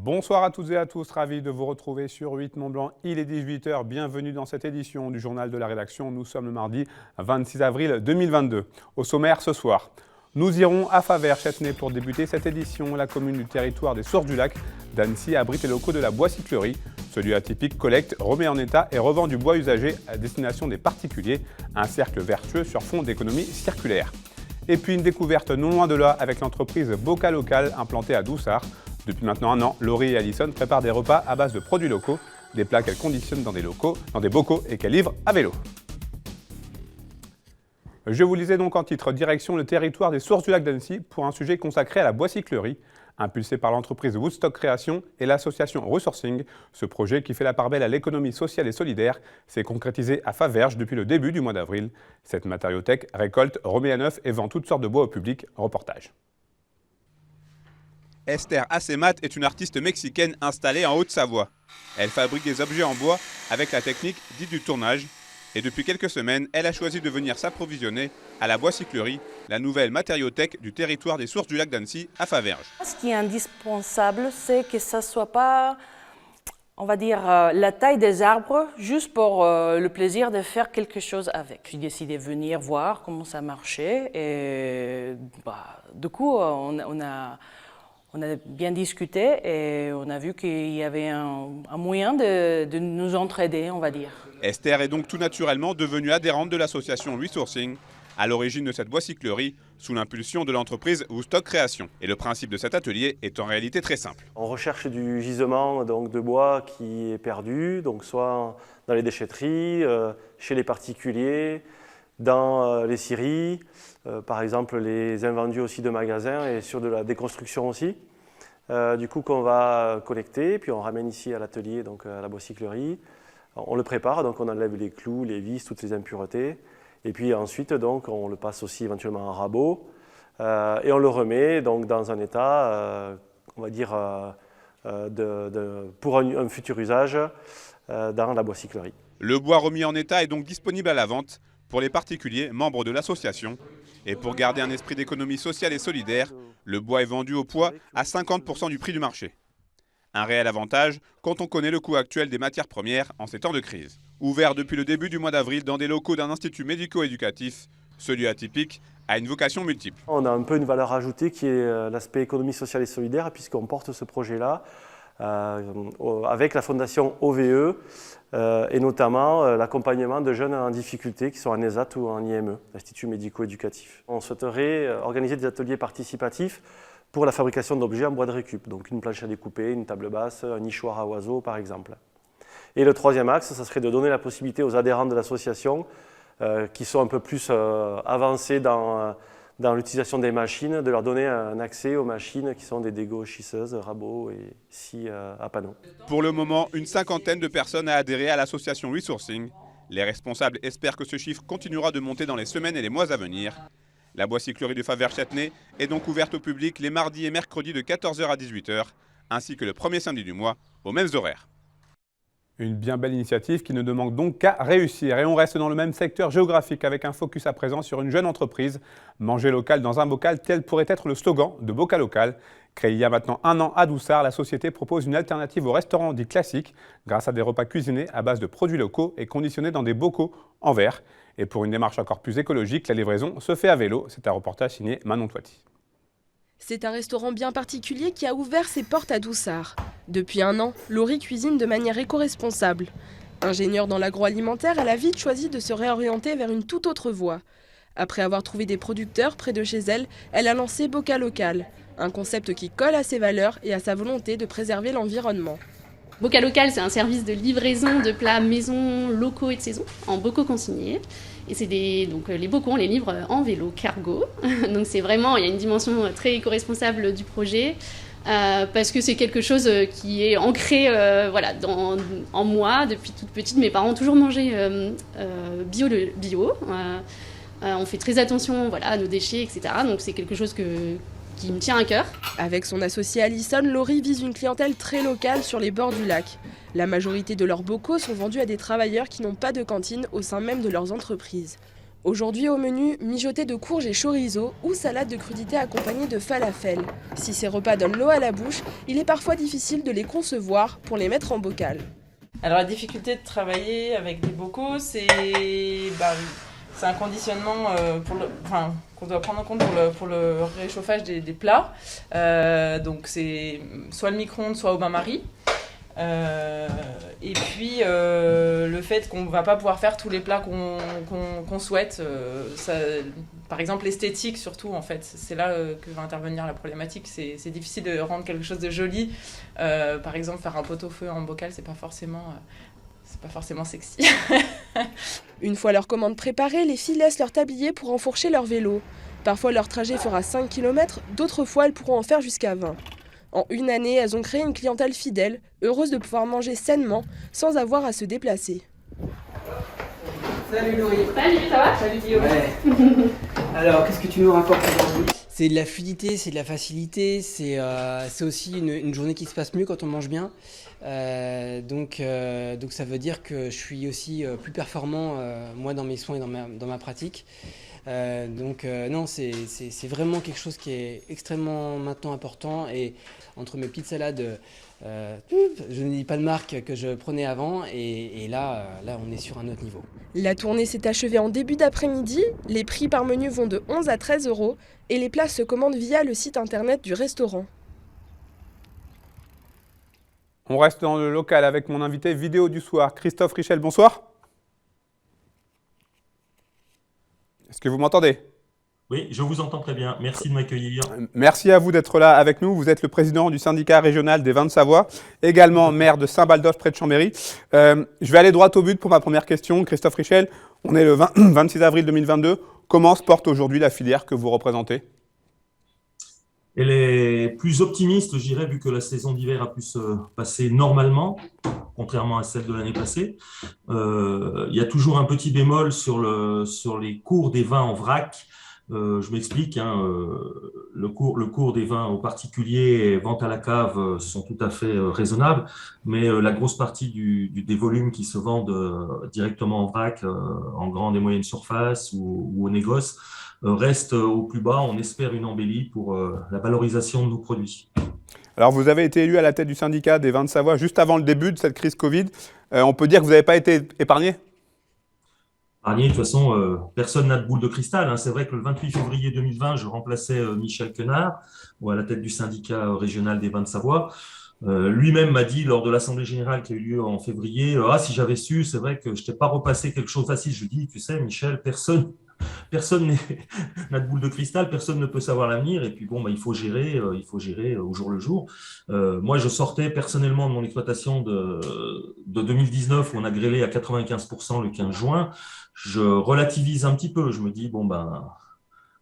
Bonsoir à toutes et à tous, ravi de vous retrouver sur 8 Mont-Blanc. Il est 18 h, bienvenue dans cette édition du journal de la rédaction. Nous sommes le mardi 26 avril 2022. Au sommaire ce soir, nous irons à Favert-Châtenay pour débuter cette édition. La commune du territoire des Sources du Lac d'Annecy abrite les locaux de la bois-cyclerie. Ce lieu atypique collecte, remet en état et revend du bois usagé à destination des particuliers. Un cercle vertueux sur fond d'économie circulaire. Et puis une découverte non loin de là avec l'entreprise Boca Local implantée à Doussard. Depuis maintenant un an, Laurie et Alison préparent des repas à base de produits locaux, des plats qu'elles conditionnent dans des bocaux et qu'elles livrent à vélo. Je vous lisais donc en titre, direction le territoire des Sources du Lac d'Annecy pour un sujet consacré à la bois-cyclerie. Impulsé par l'entreprise Woodstock Création et l'association Resourcing, ce projet qui fait la part belle à l'économie sociale et solidaire s'est concrétisé à Faverges depuis le début du mois d'avril. Cette matériothèque récolte, remet à neuf et vend toutes sortes de bois au public. Reportage. Esther Acemat est une artiste mexicaine installée en Haute-Savoie. Elle fabrique des objets en bois avec la technique dite du tournage. Et depuis quelques semaines, elle a choisi de venir s'approvisionner à la bois-cyclerie, la nouvelle matériothèque du territoire des Sources du Lac d'Annecy à Faverges. Ce qui est indispensable, c'est que ça ne soit pas, on va dire, la taille des arbres, juste pour le plaisir de faire quelque chose avec. J'ai décidé de venir voir comment ça marchait et du coup, on a bien discuté et on a vu qu'il y avait un moyen de nous entraider, on va dire. Esther est donc tout naturellement devenue adhérente de l'association Resourcing, à l'origine de cette bois-cyclerie, sous l'impulsion de l'entreprise Woodstock Création. Et le principe de cet atelier est en réalité très simple. On recherche du gisement donc, de bois qui est perdu, donc soit dans les déchetteries, chez les particuliers, dans les scieries, par exemple les invendus aussi de magasins et sur de la déconstruction aussi. Du coup qu'on va collecter, puis on ramène ici à l'atelier, donc à la bois-cyclerie. On le prépare, donc on enlève les clous, les vis, toutes les impuretés. Et puis ensuite, donc, on le passe aussi éventuellement en rabot. Et on le remet donc, dans un état, on va dire, pour un futur usage dans la bois-cyclerie. Le bois remis en état est donc disponible à la vente pour les particuliers membres de l'association. Et pour garder un esprit d'économie sociale et solidaire, le bois est vendu au poids à 50% du prix du marché. Un réel avantage quand on connaît le coût actuel des matières premières en ces temps de crise. Ouvert depuis le début du mois d'avril dans des locaux d'un institut médico-éducatif, ce lieu atypique a une vocation multiple. On a un peu une valeur ajoutée qui est l'aspect économie sociale et solidaire puisqu'on porte ce projet-là avec la fondation OVE et notamment l'accompagnement de jeunes en difficulté qui sont en ESAT ou en IME, l'Institut médico-éducatif. On souhaiterait organiser des ateliers participatifs pour la fabrication d'objets en bois de récup, donc une planche à découper, une table basse, un nichoir à oiseaux par exemple. Et le troisième axe, ça serait de donner la possibilité aux adhérents de l'association qui sont un peu plus avancés dans l'utilisation des machines, de leur donner un accès aux machines qui sont des dégauchisseuses, rabots et scies à panneaux. Pour le moment, une cinquantaine de personnes a adhéré à l'association Resourcing. Les responsables espèrent que ce chiffre continuera de monter dans les semaines et les mois à venir. La bois-cyclerie de Faverges-Châtenay est donc ouverte au public les mardis et mercredis de 14 h à 18 h, ainsi que le premier samedi du mois, aux mêmes horaires. Une bien belle initiative qui ne demande donc qu'à réussir. Et on reste dans le même secteur géographique avec un focus à présent sur une jeune entreprise. Manger local dans un bocal, tel pourrait être le slogan de Boca Local. Créée il y a maintenant un an à Doussard, la société propose une alternative au restaurant dit classique grâce à des repas cuisinés à base de produits locaux et conditionnés dans des bocaux en verre. Et pour une démarche encore plus écologique, la livraison se fait à vélo. C'est un reportage signé Manon Toiti. C'est un restaurant bien particulier qui a ouvert ses portes à Doussard. Depuis un an, Laurie cuisine de manière éco-responsable. Ingénieure dans l'agroalimentaire, elle a vite choisi de se réorienter vers une toute autre voie. Après avoir trouvé des producteurs près de chez elle, elle a lancé Boca Local, un concept qui colle à ses valeurs et à sa volonté de préserver l'environnement. Boca Local, c'est un service de livraison de plats maison, locaux et de saison, en bocaux consignés. Et donc les bocaux, on les livre en vélo cargo. Donc c'est vraiment, il y a une dimension très éco-responsable du projet, parce que c'est quelque chose qui est ancré en moi depuis toute petite. Mes parents ont toujours mangé bio. On fait très attention à nos déchets, etc. Donc c'est quelque chose qui me tient à cœur. Avec son associé Alison, Laurie vise une clientèle très locale sur les bords du lac. La majorité de leurs bocaux sont vendus à des travailleurs qui n'ont pas de cantine au sein même de leurs entreprises. Aujourd'hui au menu, mijoté de courges et chorizo ou salade de crudité accompagnée de falafel. Si ces repas donnent l'eau à la bouche, il est parfois difficile de les concevoir pour les mettre en bocal. Alors la difficulté de travailler avec des bocaux, c'est un conditionnement qu'on doit prendre en compte pour le réchauffage des plats. Donc c'est soit le micro-ondes, soit au bain-marie. Et puis le fait qu'on ne va pas pouvoir faire tous les plats qu'on souhaite, par exemple l'esthétique surtout en fait, c'est là que va intervenir la problématique. C'est difficile de rendre quelque chose de joli. Par exemple faire un pot-au-feu en bocal, c'est pas forcément sexy. Une fois leur commande préparée, les filles laissent leur tablier pour enfourcher leur vélo. Parfois leur trajet fera 5 km, d'autres fois elles pourront en faire jusqu'à 20. En une année, elles ont créé une clientèle fidèle, heureuse de pouvoir manger sainement, sans avoir à se déplacer. Salut Laurie. Salut, ça va? Salut Guillaume. Ouais. Alors, qu'est-ce que tu nous racontes aujourd'hui? C'est de la fluidité, c'est de la facilité, c'est aussi une journée qui se passe mieux quand on mange bien. Donc ça veut dire que je suis aussi plus performant, moi, dans mes soins et dans ma pratique. Non, c'est vraiment quelque chose qui est extrêmement maintenant important. Et entre mes petites salades, je ne dis pas de marque, que je prenais avant, et là on est sur un autre niveau. La tournée s'est achevée en début d'après-midi. Les prix par menu vont de 11 à 13 € et les plats se commandent via le site internet du restaurant. On reste dans le local avec mon invité vidéo du soir, Christophe Richel. Bonsoir. Est-ce que vous m'entendez? Oui, je vous entends très bien. Merci de m'accueillir. Merci à vous d'être là avec nous. Vous êtes le président du syndicat régional des vins de Savoie, également maire de Saint-Baldoche près de Chambéry. Je vais aller droit au but pour ma première question. Christophe Richel, on est le 26 avril 2022. Comment se porte aujourd'hui la filière que vous représentez? Elle est plus optimiste, je dirais, vu que la saison d'hiver a pu se passer normalement, contrairement à celle de l'année passée. Il y a toujours un petit bémol sur les cours des vins en vrac. Je m'explique, le cours des vins aux particuliers et vente à la cave sont tout à fait raisonnables, mais la grosse partie des volumes qui se vendent directement en vrac, en grande et moyenne surface ou au négoce, reste au plus bas. On espère une embellie pour la valorisation de nos produits. Alors, vous avez été élu à la tête du syndicat des vins de Savoie juste avant le début de cette crise Covid. On peut dire que vous n'avez pas été épargné? De toute façon, personne n'a de boule de cristal. C'est vrai que le 28 février 2020, je remplaçais Michel Quenard à la tête du syndicat régional des vins de Savoie. Lui-même m'a dit lors de l'Assemblée générale qui a eu lieu en février, « Ah, si j'avais su, c'est vrai que je t'ai pas repassé quelque chose facile. » Je lui dis, « Tu sais, Michel, personne n'a de boule de cristal, personne ne peut savoir l'avenir. Et puis bon, il faut gérer au jour le jour. » Moi, je sortais personnellement de mon exploitation de 2019 où on a grêlé à 95% le 15 juin. Je relativise un petit peu. Je me dis,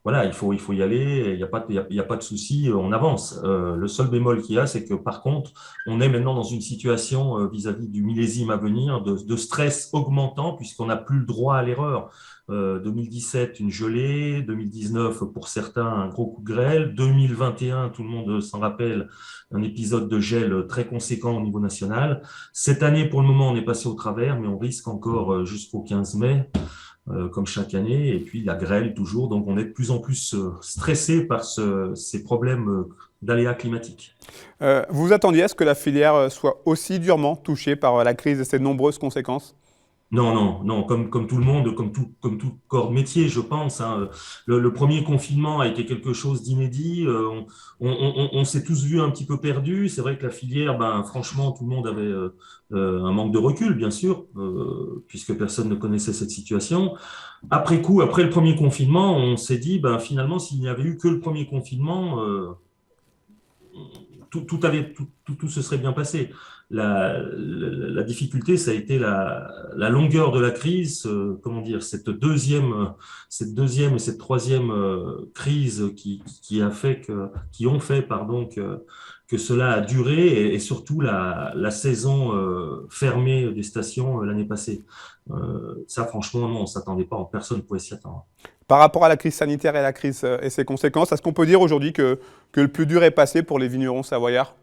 voilà, il faut y aller, il n'y a pas de souci, on avance. Le seul bémol qu'il y a, c'est que par contre, on est maintenant dans une situation vis-à-vis du millésime à venir de stress augmentant puisqu'on n'a plus le droit à l'erreur. 2017, une gelée, 2019, pour certains, un gros coup de grêle, 2021, tout le monde s'en rappelle, un épisode de gel très conséquent au niveau national. Cette année, pour le moment, on est passé au travers, mais on risque encore jusqu'au 15 mai. Comme chaque année, et puis la grêle toujours, donc on est de plus en plus stressé par ces problèmes d'aléas climatiques. Vous attendiez à ce que la filière soit aussi durement touchée par la crise et ses nombreuses conséquences? Non, comme tout le monde, comme tout corps de métier, je pense. Le premier confinement a été quelque chose d'inédit. On s'est tous vus un petit peu perdus. C'est vrai que la filière, franchement, tout le monde avait un manque de recul, bien sûr, puisque personne ne connaissait cette situation. Après le premier confinement, on s'est dit, finalement, s'il n'y avait eu que le premier confinement, tout se serait bien passé. La difficulté, ça a été la longueur de la crise, cette deuxième et cette troisième crise qui ont fait que cela a duré, et surtout la saison fermée des stations l'année passée. Ça, franchement, non, on ne s'attendait pas, personne ne pouvait s'y attendre. Par rapport à la crise sanitaire et la crise et ses conséquences, est-ce qu'on peut dire aujourd'hui que le plus dur est passé pour les vignerons savoyards?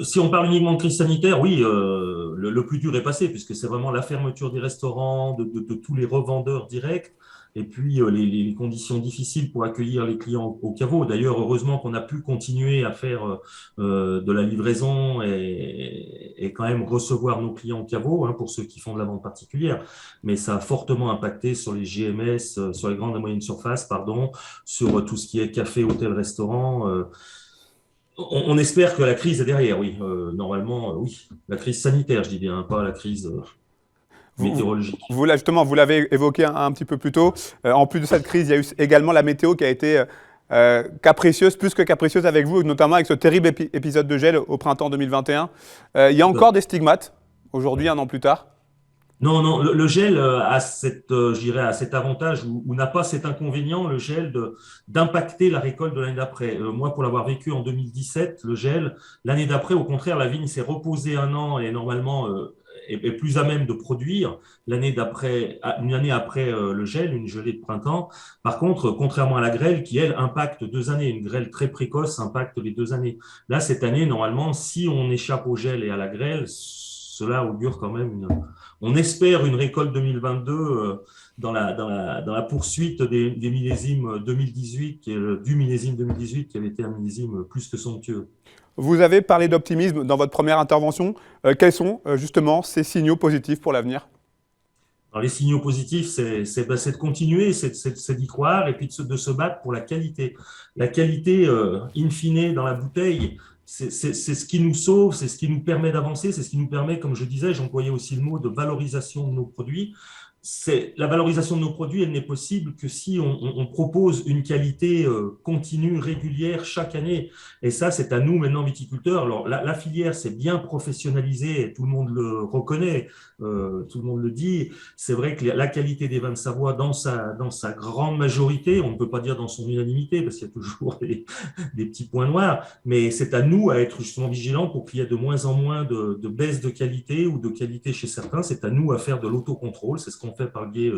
Si on parle uniquement de crise sanitaire, oui, le plus dur est passé, puisque c'est vraiment la fermeture des restaurants, de tous les revendeurs directs, et puis les conditions difficiles pour accueillir les clients au caveau. D'ailleurs, heureusement qu'on a pu continuer à faire de la livraison et quand même recevoir nos clients au caveau, hein, pour ceux qui font de la vente particulière. Mais ça a fortement impacté sur les GMS, sur les grandes et moyennes surfaces, pardon, sur tout ce qui est café, hôtel, restaurant. On espère que la crise est derrière, oui. Normalement, oui. La crise sanitaire, je dis bien, pas la crise météorologique. Justement, vous l'avez évoqué un petit peu plus tôt. En plus de cette crise, il y a eu également la météo qui a été capricieuse, plus que capricieuse avec vous, notamment avec ce terrible épisode de gel au printemps 2021. Il y a encore des stigmates, aujourd'hui, un an plus tard. Non, le gel a je dirais, a cet avantage ou n'a pas cet inconvénient, le gel, d'impacter la récolte de l'année d'après. Moi, pour l'avoir vécu en 2017, le gel, l'année d'après, au contraire, la vigne s'est reposée un an et normalement est plus à même de produire une année après le gel, une gelée de printemps. Par contre, contrairement à la grêle qui, elle, impacte 2 années, une grêle très précoce impacte les 2 années. Là, cette année, normalement, si on échappe au gel et à la grêle, cela augure quand même on espère une récolte 2022 dans la poursuite des millésimes 2018, du millésime 2018 qui avait été un millésime plus que somptueux. Vous avez parlé d'optimisme dans votre première intervention. Quels sont justement ces signaux positifs pour l'avenir ? Alors, les signaux positifs, c'est de continuer, c'est d'y croire et puis de se battre pour la qualité. La qualité, in fine, dans la bouteille, c'est ce qui nous sauve, c'est ce qui nous permet d'avancer, c'est ce qui nous permet, comme je disais, j'employais aussi le mot de valorisation de nos produits. La valorisation de nos produits, elle n'est possible que si on propose une qualité continue, régulière, chaque année. Et ça, c'est à nous maintenant, viticulteurs. Alors, la filière s'est bien professionnalisée, tout le monde le reconnaît, tout le monde le dit. C'est vrai que la qualité des vins de Savoie, dans sa grande majorité, on ne peut pas dire dans son unanimité, parce qu'il y a toujours des petits points noirs, mais c'est à nous à être justement vigilants pour qu'il y ait de moins en moins de baisse de qualité ou de qualité chez certains. C'est à nous à faire de l'autocontrôle. C'est ce qu'on fait par le biais,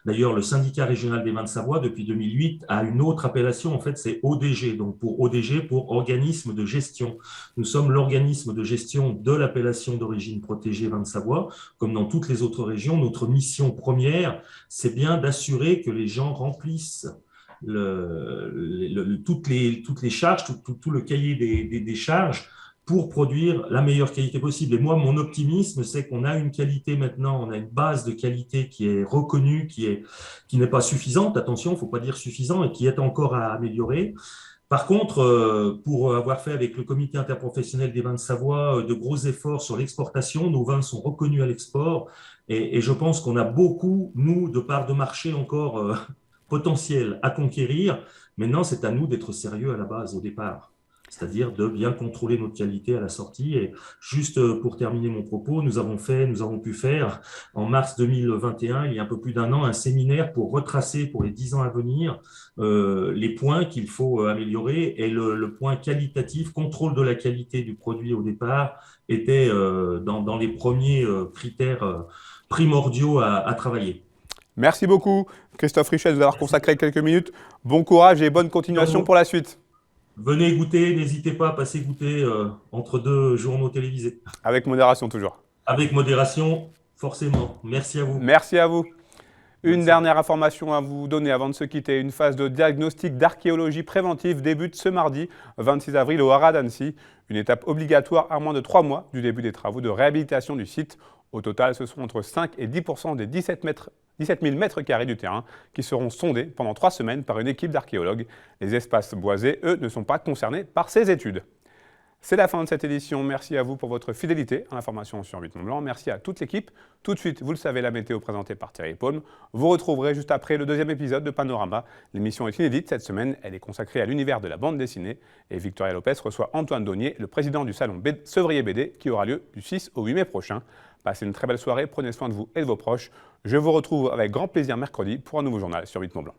d'ailleurs, le syndicat régional des vins de Savoie, depuis 2008, a une autre appellation, en fait, c'est ODG. Donc, pour ODG, pour organisme de gestion. Nous sommes l'organisme de gestion de l'appellation d'origine protégée vins de Savoie. Comme dans toutes les autres régions, notre mission première, c'est bien d'assurer que les gens remplissent toutes les charges, tout le cahier des charges pour produire la meilleure qualité possible. Et moi, mon optimisme, c'est qu'on a une qualité maintenant, on a une base de qualité qui est reconnue, qui n'est pas suffisante, attention, il ne faut pas dire suffisant, et qui est encore à améliorer. Par contre, pour avoir fait avec le comité interprofessionnel des vins de Savoie de gros efforts sur l'exportation, nos vins sont reconnus à l'export, et je pense qu'on a beaucoup, nous, de parts de marché encore potentielles à conquérir. Maintenant, c'est à nous d'être sérieux à la base, au départ. C'est-à-dire de bien contrôler notre qualité à la sortie. Et juste pour terminer mon propos, nous avons pu faire en mars 2021, il y a un peu plus d'1 an, un séminaire pour retracer pour les 10 ans à venir les points qu'il faut améliorer. Et le point qualitatif, contrôle de la qualité du produit au départ, était dans les premiers critères primordiaux à travailler. Merci beaucoup, Christophe Richet, de vous avoir consacré quelques minutes. Bon courage et bonne continuation pour la suite. Venez goûter, n'hésitez pas à passer goûter entre 2 journaux télévisés. Avec modération toujours. Avec modération, forcément. Merci à vous. Merci à vous. Une dernière information à vous donner avant de se quitter. Une phase de diagnostic d'archéologie préventive débute ce mardi 26 avril au Haras d'Annecy. Une étape obligatoire à moins de 3 mois du début des travaux de réhabilitation du site. Au total, ce seront entre 5 et 10% des 17 000 mètres carrés du terrain qui seront sondés pendant 3 semaines par une équipe d'archéologues. Les espaces boisés, eux, ne sont pas concernés par ces études. C'est la fin de cette édition. Merci à vous pour votre fidélité à l'information sur 8 Mont Blanc. Merci à toute l'équipe. Tout de suite, vous le savez, la météo présentée par Thierry Paume. Vous retrouverez juste après le 2e épisode de Panorama. L'émission est inédite cette semaine. Elle est consacrée à l'univers de la bande dessinée. Et Victoria Lopez reçoit Antoine Daunier, le président du salon Sevrier BD, qui aura lieu du 6 au 8 mai prochain. Passez une très belle soirée, prenez soin de vous et de vos proches. Je vous retrouve avec grand plaisir mercredi pour un nouveau journal sur 8 Mont Blanc.